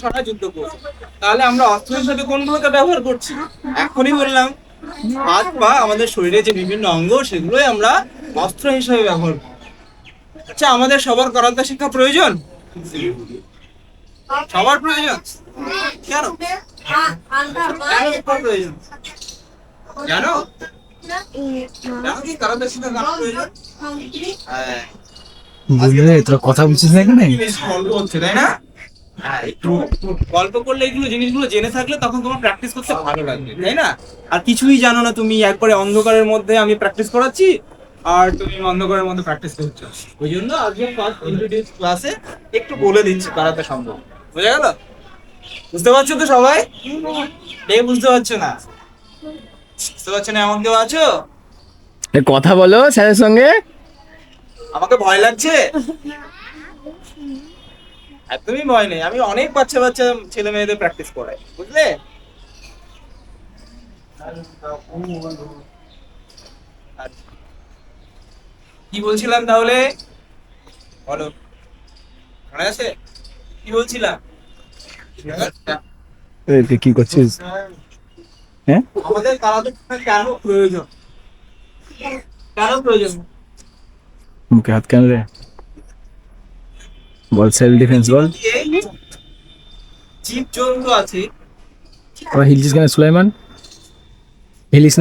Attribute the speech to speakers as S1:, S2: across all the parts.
S1: ছটা যুদ্ধ করছি, তাহলে আমরা অস্ত্র হিসেবে কোনগুলোকে ব্যবহার করছি? এখনই বললাম, হাত পা আমাদের শরীরে যে বিভিন্ন অঙ্গ সেগুলোই আমরা অস্ত্র হিসেবে ব্যবহার করি। আচ্ছা, আমাদের সবার কারাতে শিক্ষা প্রয়োজন? সবার প্রয়োজন? কেন প্রয়োজন জানো? কি কারাতে শিক্ষা কেন প্রয়োজন?
S2: তোরা কথা বলছিস না এখানে?
S1: হচ্ছে তাই না? একটু গল্প করলে এগুলো জিনিসগুলো জেনে থাকলে তখন তোমার প্র্যাকটিস করতে ভালো লাগবে, তাই না? আর কিছুই জানো না তুমি, একবারে অন্ধকারের মধ্যে আমি প্র্যাকটিস করাচ্ছি আর তুমি অন্ধকারের মধ্যে প্র্যাকটিস করছো। ওই জন্য আজকে ফার্স্ট ইন্ট্রোডিউস ক্লাসে একটু বলে দিচ্ছি কারাতে সম্ভব। বোঝা গেল? বুঝতে পারছো তো সবাই? বুঝতে পারছো না? বুঝতে পারছো না এমন কেউ আছো?
S2: কথা বলো স্যারের সঙ্গে।
S1: আমাকে ভয় লাগছে? একদমই ভয় নেই, আমি অনেক বাচ্চা বাচ্চা ছেলে মেয়েদের প্র্যাকটিস করাই, বুঝলে? কি বলছিলাম তাহলে বলো, মনে আছে কি বলছিলাম?
S2: কি করছিস? হ্যাঁ,
S1: আমাদের কারাতে কেন প্রয়োজন? কেন প্রয়োজন?
S2: মুখে হাত কেন রে? বল, সেলফ ডিফেন্স বল।
S1: জীব জন্তু আছে।
S2: আবার হিলছিস কেন সুলাইমান? হিলিস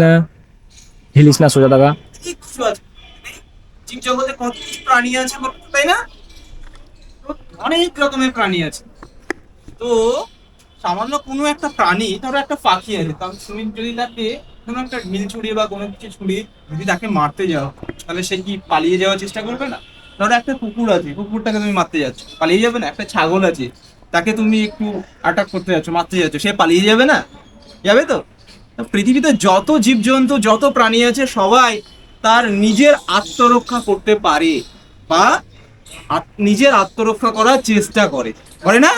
S2: না সোজা থাকা।
S1: কিছু আছে, জীব জগতে কত কিছু প্রাণী আছে তাই না? অনেক রকমের প্রাণী আছে। তো সামান্য কোনো একটা প্রাণী, ধরো একটা পাখি আছে, তাহলে তুমি যদি তাকে কোনো একটা ঢিল ছুরি বা কোনো কিছু ছুরি যদি তাকে মারতে যাও, তাহলে সে কি পালিয়ে যাওয়ার চেষ্টা করবে না? ধরো একটা কুকুর আছে, কুকুরটাকে তুমি মারতে যাচ্ছ, পালিয়ে যাবে না? একটা ছাগল আছে, তাকে তুমি একটু অ্যাটাক করতে যাচ্ছ, মারতে যাচ্ছ, সে পালিয়ে যাবে না? যাবে তো? পৃথিবীতে যত জীবজন্তু, যত প্রাণী আছে, সবাই তার নিজের আত্মরক্ষা করতে পারে বা নিজের আত্মরক্ষা করার চেষ্টা করে না?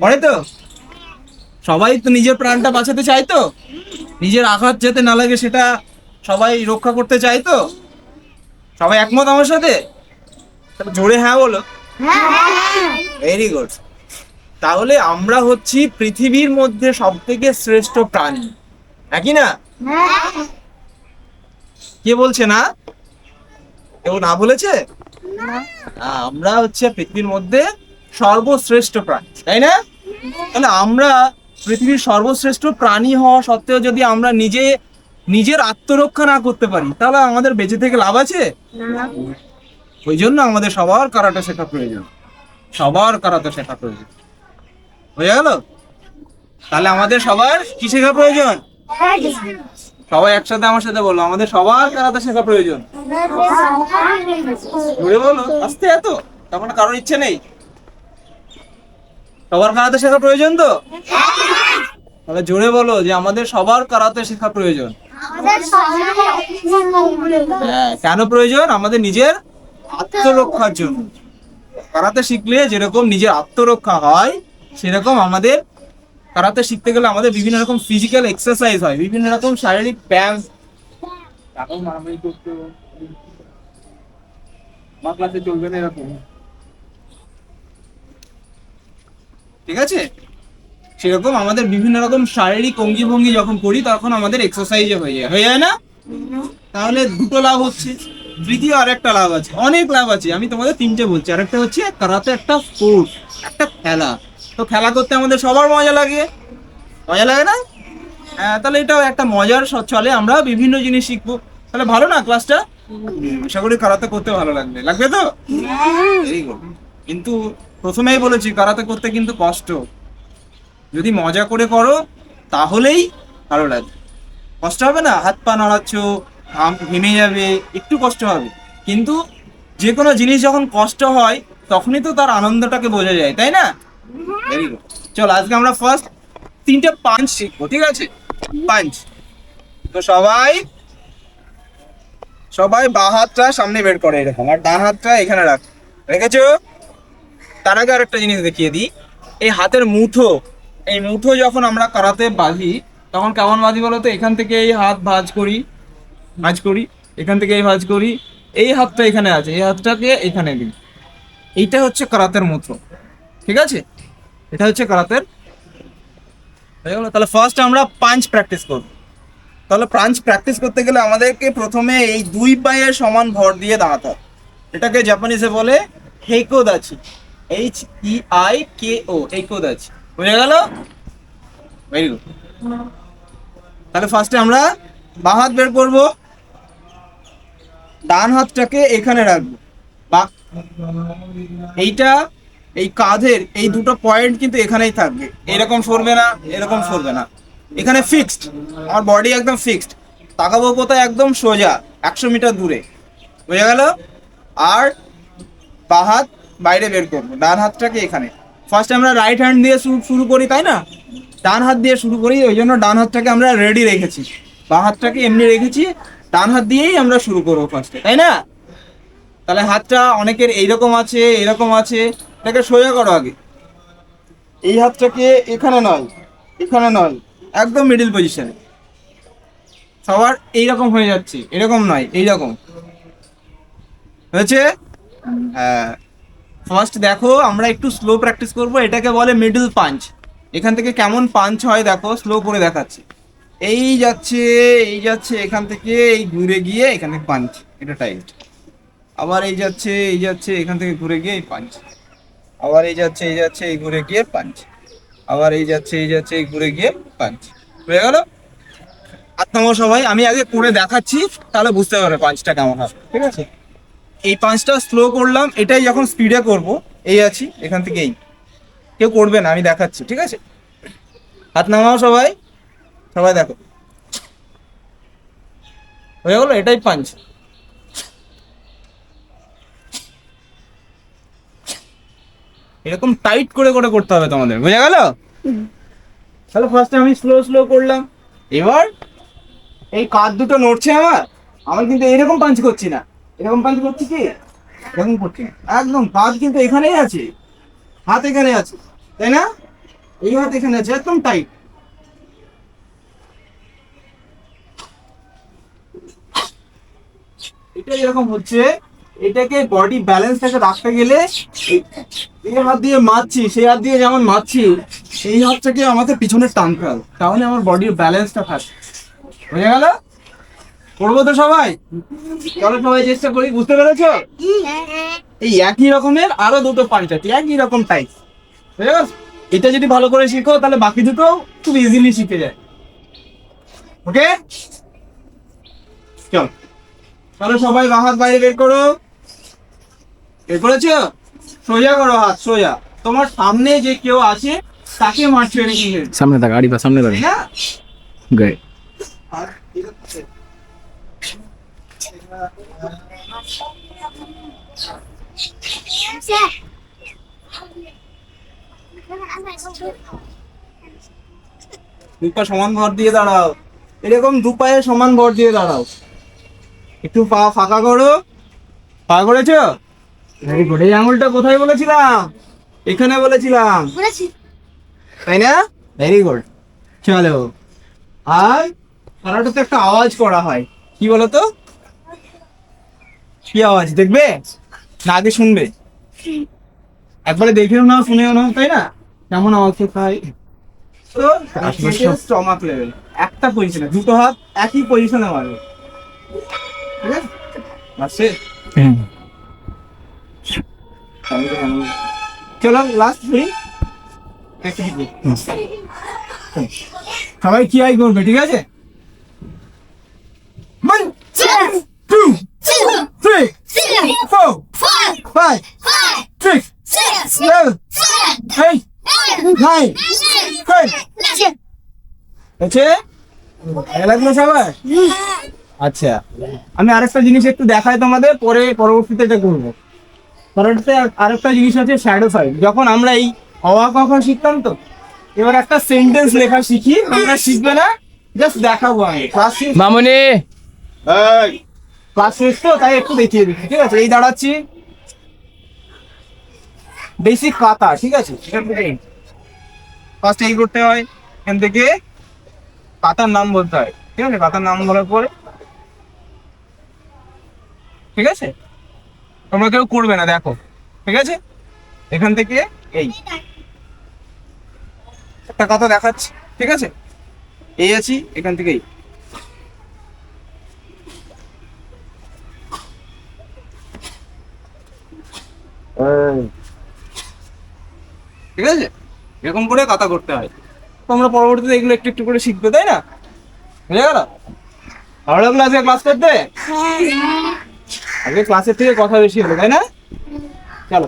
S1: করে তো? সবাই তো নিজের প্রাণটা বাঁচাতে চায়, তো নিজের আঘাত যাতে না লাগে সেটা সবাই রক্ষা করতে চায়। তো সবাই একমত আমার সাথে? জোরে হ্যাঁ বলো। Very good. তাহলে আমরা হচ্ছি পৃথিবীর মধ্যে সব থেকে শ্রেষ্ঠ প্রাণী, একই না? কে বলছে না? কেউ না বলেছে? আমরা হচ্ছে পৃথিবীর মধ্যে সর্বশ্রেষ্ঠ প্রাণী, তাই না? তাহলে আমরা পৃথিবীর সর্বশ্রেষ্ঠ প্রাণী হওয়া সত্ত্বেও যদি আমরা নিজের আত্মরক্ষা না করতে পারি, তাহলে আমাদের বেঁচে থেকে লাভ আছে? ওই জন্য আমাদের সবার কারাতে শেখা প্রয়োজন, সবার কারাতে শেখা প্রয়োজন। হয়ে গেল? তাহলে আমাদের সবার কি শেখা প্রয়োজন? সবাই একসাথে আমার সাথে বলো, আমাদের সবার কারাতে শেখা প্রয়োজন। জোরে বলো, আস্তে। এত তখন কারোর ইচ্ছে নেই? সবার কারাতে শেখা প্রয়োজন তো? তাহলে জোরে বলো যে আমাদের সবার কারাতে শেখা প্রয়োজন। হ্যাঁ, কেন প্রয়োজন? আমাদের নিজের আত্মরক্ষার জন্য। কারাতে শিখলে যেরকম নিজের আত্মরক্ষা হয়, সেরকম আমাদের কারাতে শিখতে গেলে আমাদের বিভিন্ন রকম ফিজিক্যাল এক্সারসাইজ হয়, বিভিন্ন রকম শারীরিক ব্যায়াম। চলবে না এরকম, ঠিক আছে? সেরকম আমাদের বিভিন্ন রকম শারীরিক অঙ্গি ভঙ্গি যখন করি তখন আমাদের এক্সারসাইজ হয়ে যায় না? তাহলে দুটো লাভ হচ্ছে। তৃতীয় আরেকটা লাভ আছে, অনেক লাভ আছে, আমি তোমাদের তিনটে বলছি। আরেকটা হচ্ছে কারাতে একটা স্পোর্ট, একটা খেলা। তো খেলা করতে আমাদের সবার মজা লাগে, মজা লাগে না? হ্যাঁ, তাহলে এটাও একটা মজার চলে, আমরা বিভিন্ন জিনিস শিখবো। তাহলে ভালো না ক্লাসটা? আশা করি কারাতে করতে ভালো লাগবে, লাগবে তো? Very good. কিন্তু প্রথমেই বলেছি কারাতে করতে কিন্তু কষ্ট। যদি মজা করে করো তাহলেই ভালো লাগবে। কষ্ট হবে না, হাত পা নাড়াচ্ছ, ঘেমে যাবে, একটু কষ্ট হবে। কিন্তু যে কোনো জিনিস যখন কষ্ট হয় তখনই তো তার আনন্দটাকে বোঝা যায়, তাই না? Very good. চলো আজকে আমরা ফার্স্ট তিনটে পাঞ্চ শিখবো, ঠিক আছে? পাঞ্চ। তো সবাই সবাই বাঁ হাতটা সামনে বের করে এরকম, আর ডান হাতটা এখানে রাখ, রেখেছো? তার আগে আরেকটা জিনিস দেখিয়ে দিই। এই হাতের মুঠো, এই মুঠো যখন আমরা কারাতে বাঁধি তখন কেমন বাঁধি বলো তো? এখান থেকে এই হাত ভাঁজ করি, এখান থেকে এই ভাঁজ করি, এই হাতটা এখানে আছে, এই হাতটাকে এখানে দিই। এইটা হচ্ছে কারাতের মুঠো, ঠিক আছে? এটা হচ্ছে কারাতের, হয়ে গেল? তাহলে ফার্স্ট আমরা পাঞ্চ প্র্যাকটিস করব। তাহলে পাঞ্চ প্র্যাকটিস করতে গেলে আমাদেরকে প্রথমে এই দুই পায়ের সমান ভর দিয়ে দাঁড়াতে হবে। এটাকে জাপানিজে বলে হেইকোদাচি, HEIKO, হেইকোদাচি। বুঝে গেল? Very good. তাহলে ফার্স্টে আমরা বাঁ হাত বের করব, ডান হাতটাকে এখানে রাখবো, বা এইটা এই কাঁধের এই দুটো পয়েন্ট কিন্তু এখানেই থাকবে, এরকম সরবে না, এরকম সরবে না, এখানে ফিক্সড। আমার বডি একদম ফিক্সড, তাকাবো কোথায়? একদম সোজা 100 মিটার দূরে। বুঝে গেল? আর বাঁ হাত বাইরে বের করবো, ডান হাতটাকে এখানে। ফার্স্ট আমরা রাইট হ্যান্ড দিয়ে শুরু করি, তাই না? ডান হাত দিয়ে শুরু করি, ওই জন্য ডান হাতটাকে আমরা রেডি রেখেছি, বাঁ হাতটাকে এমনি রেখেছি, ডান হাত দিয়েই আমরা শুরু করবো ফার্স্টে, তাই না? তাহলে হাতটা অনেকের এইরকম আছে, এরকম আছে, এটাকে সোজা করো আগে। এই হাতটাকে এখানে নয়, এখানে নয়, একদম মিডিল পজিশনে। সবার এইরকম হয়ে যাচ্ছে, এরকম নয়, এইরকম হয়েছে। হ্যাঁ, ফার্স্ট দেখো আমরা একটু স্লো প্র্যাকটিস করব, এটাকে বলে মিডল পাঞ্চ। এখান থেকে কেমন পাঞ্চ হয় দেখো, স্লো করে দেখাচ্ছি। এই যাচ্ছে, এই যাচ্ছে, এখান থেকে এই ঘুরে গিয়ে এখানে পাঞ্চ, এটা টাইট। আবার এই যাচ্ছে, এই যাচ্ছে, এখান থেকে ঘুরে গিয়ে এই পাঞ্চ। আবার এই যাচ্ছে, এই যাচ্ছে, এই ঘুরে গিয়ে পাঞ্চ। আবার এই যাচ্ছে, এই যাচ্ছে, এই ঘুরে গিয়ে পাঞ্চ। হয়ে গেল? হাত নামাও সবাই, আমি আগে করে দেখাচ্ছি, তাহলে বুঝতে পারবে পাঞ্চটা কেমন হবে, ঠিক আছে? এই পাঁচটা স্লো করলাম, এটাই যখন স্পিডে করব, এই আছি, এখান থেকে এই কেউ করবে না, আমি দেখাচ্ছি, ঠিক আছে? হাত নামাও সবাই, সবাই দেখো, হয়ে গেলো, এটাই পাঞ্চ। এরকম টাইট করে করে করতে হবে তোমাদের, বুঝে গেল? তাহলে ফার্স্টে আমি স্লো স্লো করলাম। এবার এই কাঁধ দুটো নড়ছে আমার, আমার কিন্তু এইরকম পাঞ্চ করছি না, এরকম পাঞ্চ করছি কি, এরকম করছি না, একদম কাঁধ কিন্তু এখানেই আছে, হাত এখানে আছে, তাই না? এই হাত এখানে আছে, একদম টাইট। এটা যেরকম হচ্ছে, এটাকে বডি ব্যালেন্সটাকে রাখতে গেলে এই হাত দিয়ে মারছি, সেই হাত দিয়ে যেমন মারছি, এই হাতটাকে আমাকে পিছনে টানতে হবে, তাহলে আমার বডির ব্যালেন্সটা থাকে। বুঝে গেল? করবো তো সবাই? চলো সবাই চেষ্টা করি, বুঝতে পেরেছো? এই একই রকমের আরো দুটো পাঞ্চ আছে, একই রকম টাইপ, বুঝে গেল? এটা যদি ভালো করে শিখো তাহলে বাকি দুটো খুব ইজিলি শিখে যায়। ওকে, চল, তাহলে সবাই বাঁ হাত বাইরে বের করো, বের করেছো? সোজা করো হাত, সোজা। তোমার সামনে যে কেউ আছে তাকে মারছো এরকম,
S2: সামনে থাকা, আরিফা সামনে থাকা।
S1: তাই না?
S2: গায়ে
S1: আর এরকম। দুপা সমান ভর দিয়ে দাঁড়াও, এরকম দু পায়ে সমান ভর দিয়ে দাঁড়াও। একটু পা ফাঁকা করো, পা করেছো? Very good. এই আঙুলটা কোথায় বলেছিলাম? এখানে বলেছিলাম, তাই না? Very good. চলো, আর কারাটেতে একটা আওয়াজ করা হয়, কি বলতো? কি আওয়াজ দেখবে না আগে শুনবে? একবারে দেখেও নাও, শুনেও নাও, তাই না? কেমন আওয়াজ হয়? তো স্টমাক লেভেল, একটা পজিশনে দুটো হাত একই পজিশনে মারবে, ঠিক আছে আসছে
S2: হুম।
S1: চলো লাস্ট থ্রি সবাই কি আই করবে ঠিক আছে 1 2 3 4 5 6 7 8 9 10 আছে ভালো লাগলো সবাই আচ্ছা আমি আরেকটা জিনিস একটু দেখাই তোমাদের পরে পরবর্তীতে এটা করবো পরবর্তীতে আরেকটা জিনিস আছে শ্যাডো ফাইট যখন আমরা এই অবাক অবাক শিখতাম তো এবার একটা সেন্টেন্স লেখা শিখি আমরা শিখবে না জাস্ট দেখাবো আমি ক্লাস
S2: মামনি
S1: ক্লাস শেষ তো তাই একটু দেখিয়ে দিচ্ছি ঠিক আছে এই দাঁড়াচ্ছি বেসিক কাতা ঠিক আছে ফার্স্ট এই করতে হয় এখান থেকে কাতার নাম বলতে হয় ঠিক আছে কাতার নাম বলার পরে ঠিক আছে তোমরা কেউ করবে না দেখো ঠিক আছে এখান থেকে এই একটা কথা দেখাচ্ছি ঠিক আছে এই আছি এখান থেকে এই ঠিক আছে এরকম করে কথা করতে হয় তোমরা পরবর্তীতে এগুলো একটু একটু করে শিখবে তাই না বুঝে গেল ভালো লাগলো আজকে ক্লাস করতে আগে ক্লাসের থেকে কথা বেশি হলো তাই না চলো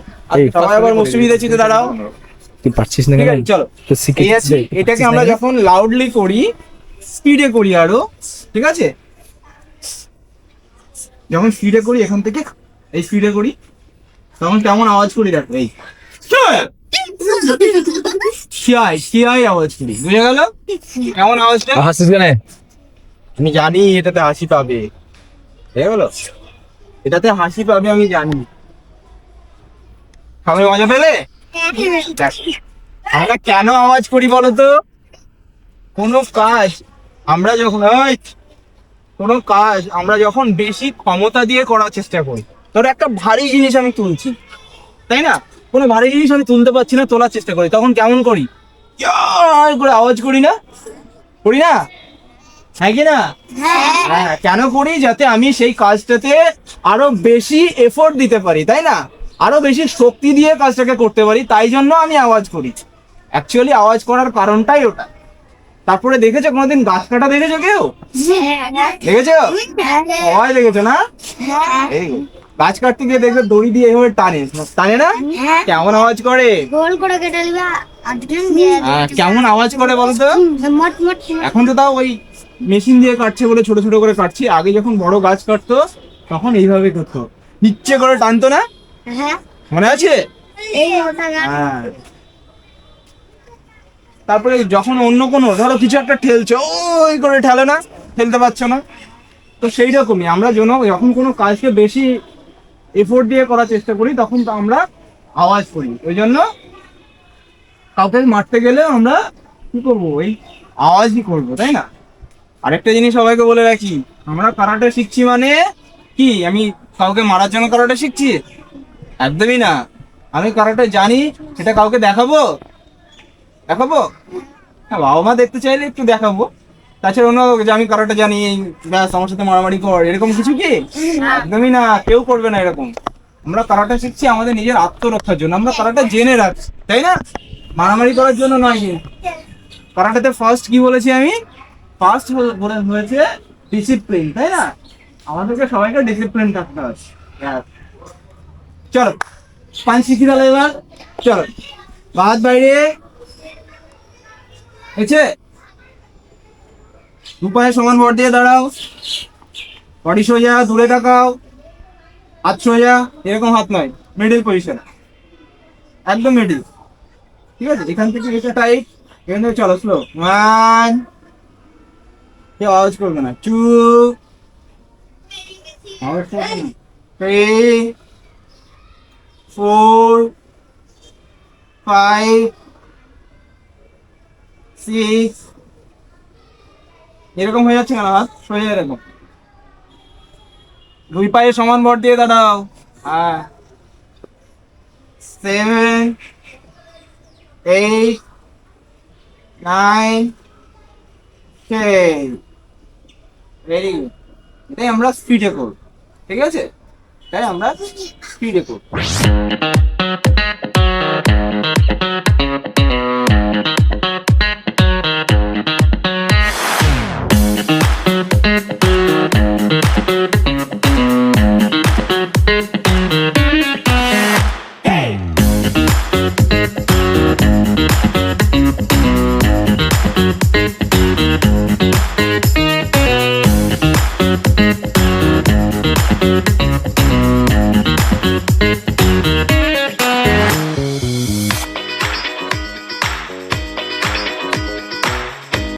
S1: সবাই আবার মুসলিম চিতে দাঁড়াও
S2: তুই পারছিস না
S1: ঠিক
S2: কেন?
S1: আছে চলো
S2: তো শিখে
S1: এই আছে এটাকে আমরা যখন লাউডলি করি স্পিডে করি আরো ঠিক আছে যখন স্পিডে করি এখান থেকে এই স্পিডে করি তখন কেমন আওয়াজ করি দেখো এই শিয়াই আওয়াজ করি বুঝে গেল কেমন আওয়াজটা
S2: হাসিস কেন?
S1: আমি জানি এটাতে হাসি পাবে বুঝে গেল এটাতে হাসি পাবে আমি জানি সবাই মজা পেলে দেখ, আমরা কেন আওয়াজ করি বলতো কোনো কাজ আমরা যখন কোনো কাজ আমরা যখন বেশি ক্ষমতা দিয়ে করার চেষ্টা করি ধরো একটা ভারী জিনিস আমি তুলছি তাই না কোনো ভারী জিনিস আমি তুলতে পারছি না তোলার চেষ্টা করি তখন কেমন করি ইয়ার করে আওয়াজ করি না হ্যাঁ কি না হ্যাঁ কেন করি যাতে আমি সেই কাজটাতে আরো বেশি এফোর্ট দিতে পারি তাই না আরো বেশি শক্তি দিয়ে কাজটাকে করতে পারি তাই জন্য আমি আওয়াজ করি অ্যাকচুয়ালি আওয়াজ করার কারণটাই ওটা তারপরে দেখেছো কোনোদিন গাছ কাটা দেখেছো কেউ দেখেছো সবাই দেখেছো না এই গাছ কাটতে গিয়ে দেখবে দড়ি দিয়ে এভাবে টানে না কেমন আওয়াজ করে
S3: গোল করে কেটে দিবা
S1: কেমন আওয়াজ করে বলতো
S3: মট মট
S1: এখন তো তাও ওই মেশিন দিয়ে কাটছে বলে ছোট ছোট করে কাটছি আগে যখন বড় গাছ কাটতো তখন এইভাবে করতো ইচ্ছে করে টানতো না
S3: হ্যাঁ
S1: মনে আছে
S3: এই ওটা গান
S1: হ্যাঁ তারপরে যখন অন্য কোনো ধরো কিছু একটা ঠেলছো ওই করে ঠেলে না ঠেলতে পারছো না তো সেই রকমই আমরা যখন কোনো কাজকে বেশি এফোর্ট দিয়ে করার চেষ্টা করি তখন তো আমরা আওয়াজ করি ওই জন্য কাউকে মারতে গেলে আমরা কি করবো ওই আওয়াজই করবো তাই না আরেকটা জিনিস সবাইকে বলে রাখি আমরা কারাটে শিখছি মানে কি আমি কাউকে মারার জন্য কারাটে শিখছি একদমই না আমি কারাটে জানি সেটা কাউকে দেখাবো হ্যাঁ বাবা মা দেখতে চাইলে একটু দেখাবো তাছাড়া অন্য যে আমি কারাটে জানি ব্যাস আমার সাথে মারামারি কর এরকম কিছু কি একদমই না কেউ করবে না এরকম আমরা কারাটে শিখছি আমাদের নিজের আত্মরক্ষার জন্য আমরা কারাটে জেনে রাখছি তাই না মারামারি করার জন্য নয় কি কারাটেতে ফার্স্ট কি বলেছি আমি ফার্স্ট হয়েছে ডিসিপ্লিন তাই না আমাদেরকে সবাইকে ডিসিপ্লিন থাকতে হবে চলো পাঁচ শিখি তাহলে এবার চলো বাদ বাইরে হয়েছে দু পায়ে সমান ভর দিয়ে দাঁড়াও বডি সোজা দূরে তাকাও হাত সোজা এরকম হাত নয় মিডিল পজিশন একদম মিডিল ঠিক আছে এখান থেকে এটা টাইট এখান থেকে চলো স্লো 1 কেউ আওয়াজ করবে না 2 আওয়াজ করবে না 3 4 5 6 এরকম হয়ে যাচ্ছে কেন হাত সোজা এরকম দুই পায়ে সমান ভর দিয়ে দাঁড়াও হ্যাঁ 7 8 9 10 ভেরি গুড এটাই আমরা স্পিডে করব ঠিক আছে? তাই আমরা স্পিডে করবো।